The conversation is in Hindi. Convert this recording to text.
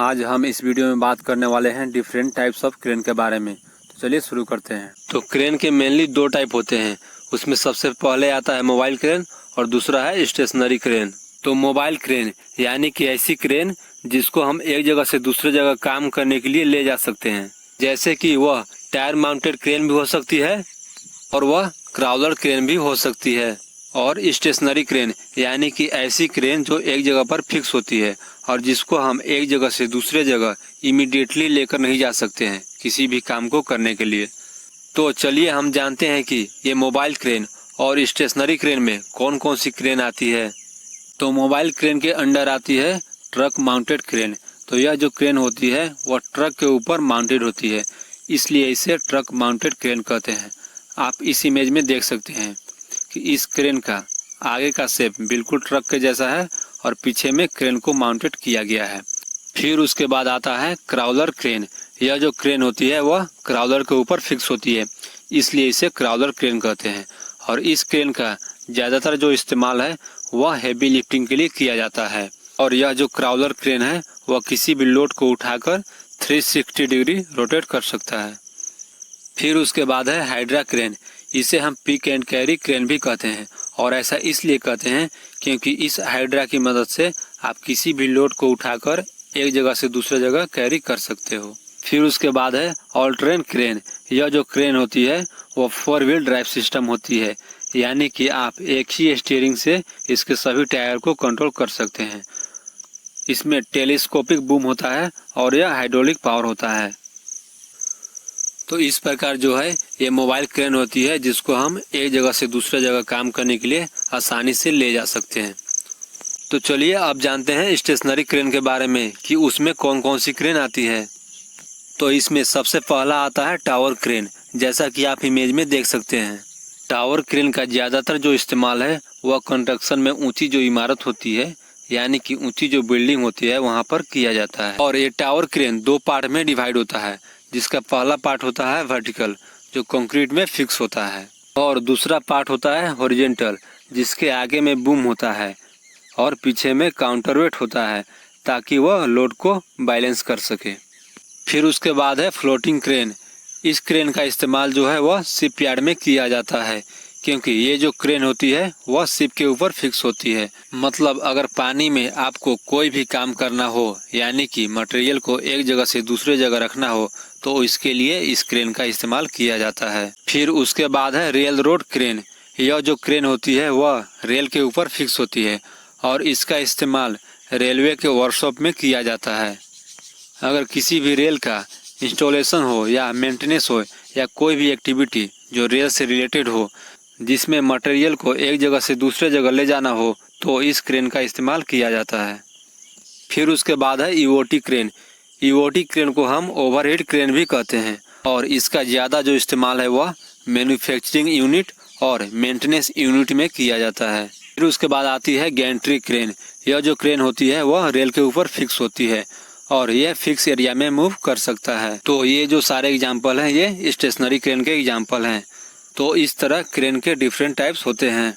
आज हम इस वीडियो में बात करने वाले हैं डिफरेंट टाइप्स ऑफ क्रेन के बारे में। तो चलिए शुरू करते हैं। तो क्रेन के मेनली दो टाइप होते हैं। उसमें सबसे पहले आता है मोबाइल क्रेन और दूसरा है स्टेशनरी क्रेन। तो मोबाइल क्रेन यानी कि ऐसी क्रेन जिसको हम एक जगह से दूसरे जगह काम करने के लिए ले जा सकते हैं, जैसे कि वह टायर माउंटेड क्रेन भी हो सकती है और वह क्राउलर क्रेन भी हो सकती है। और स्टेशनरी क्रेन यानी कि ऐसी क्रेन जो एक जगह पर फिक्स होती है और जिसको हम एक जगह से दूसरे जगह इमीडिएटली लेकर नहीं जा सकते हैं किसी भी काम को करने के लिए। तो चलिए हम जानते हैं कि ये मोबाइल क्रेन और स्टेशनरी क्रेन में कौन कौन सी क्रेन आती है। तो मोबाइल क्रेन के अंडर आती है ट्रक माउंटेड क्रेन। तो यह जो क्रेन होती है वह ट्रक के ऊपर माउंटेड होती है, इसलिए इसे ट्रक माउंटेड क्रेन कहते हैं। आप इस इमेज में देख सकते हैं कि इस क्रेन का आगे का शेप बिल्कुल ट्रक के जैसा है और पीछे में क्रेन को माउंटेड किया गया है। फिर उसके बाद आता है क्राउलर क्रेन। यह जो क्रेन होती है वह क्राउलर के ऊपर फिक्स होती है, इसलिए इसे क्राउलर क्रेन कहते हैं। और इस क्रेन का ज़्यादातर जो इस्तेमाल है वह हैवी लिफ्टिंग के लिए किया जाता है। और यह जो क्राउलर क्रेन है वह किसी भी लोड को उठाकर 360 डिग्री रोटेट कर सकता है। फिर उसके बाद है हाइड्रा क्रेन। इसे हम पिक एंड कैरी क्रेन भी कहते हैं और ऐसा इसलिए कहते हैं क्योंकि इस हाइड्रा की मदद से आप किसी भी लोड को उठाकर एक जगह से दूसरे जगह कैरी कर सकते हो। फिर उसके बाद है ऑल टेरेन क्रेन। यह जो क्रेन होती है वो 4 व्हील ड्राइव सिस्टम होती है, यानी कि आप एक ही स्टीयरिंग से इसके सभी टायर को कंट्रोल कर सकते हैं। इसमें टेलीस्कोपिक बूम होता है और यह हाइड्रोलिक पावर होता है। तो इस प्रकार जो है ये मोबाइल क्रेन होती है जिसको हम एक जगह से दूसरे जगह काम करने के लिए आसानी से ले जा सकते हैं। तो चलिए अब जानते हैं स्टेशनरी क्रेन के बारे में कि उसमें कौन कौन सी क्रेन आती है। तो इसमें सबसे पहला आता है टावर क्रेन, जैसा कि आप इमेज में देख सकते हैं। टावर क्रेन का ज़्यादातर जो इस्तेमाल है वह कंस्ट्रक्शन में ऊंची जो इमारत होती है यानी कि ऊंची जो बिल्डिंग होती है वहाँ पर किया जाता है। और ये टावर क्रेन 2 पार्ट में डिवाइड होता है, जिसका पहला पार्ट होता है वर्टिकल जो कंक्रीट में फिक्स होता है, और दूसरा पार्ट होता है हॉरिजॉन्टल जिसके आगे में बूम होता है और पीछे में काउंटरवेट होता है ताकि वह लोड को बैलेंस कर सके। फिर उसके बाद है फ्लोटिंग क्रेन। इस क्रेन का इस्तेमाल जो है वह शिप यार्ड में किया जाता है, क्योंकि ये जो क्रेन होती है वह शिप के ऊपर फिक्स होती है। मतलब अगर पानी में आपको कोई भी काम करना हो यानी कि मटेरियल को एक जगह से दूसरे जगह रखना हो तो इसके लिए इस क्रेन का इस्तेमाल किया जाता है। फिर उसके बाद है रेल रोड क्रेन। यह जो क्रेन होती है वह रेल के ऊपर फिक्स होती है और इसका इस्तेमाल रेलवे के वर्कशॉप में किया जाता है। अगर किसी भी रेल का इंस्टॉलेशन हो या मेंटेनेंस हो या कोई भी एक्टिविटी जो रेल से रिलेटेड हो जिसमें मटेरियल को एक जगह से दूसरे जगह ले जाना हो तो इस क्रेन का इस्तेमाल किया जाता है। फिर उसके बाद है ईओटी क्रेन। ईओटी क्रेन को हम ओवरहेड क्रेन भी कहते हैं और इसका ज़्यादा जो इस्तेमाल है वह मैन्युफैक्चरिंग यूनिट और मेंटेनेंस यूनिट में किया जाता है। फिर उसके बाद आती है गैंट्री क्रेन। यह जो क्रेन होती है वह रेल के ऊपर फिक्स होती है और यह फिक्स एरिया में मूव कर सकता है। तो ये जो सारे एग्जाम्पल हैं ये स्टेशनरी क्रेन के एग्जाम्पल हैं। तो इस तरह क्रेन के डिफरेंट टाइप्स होते हैं।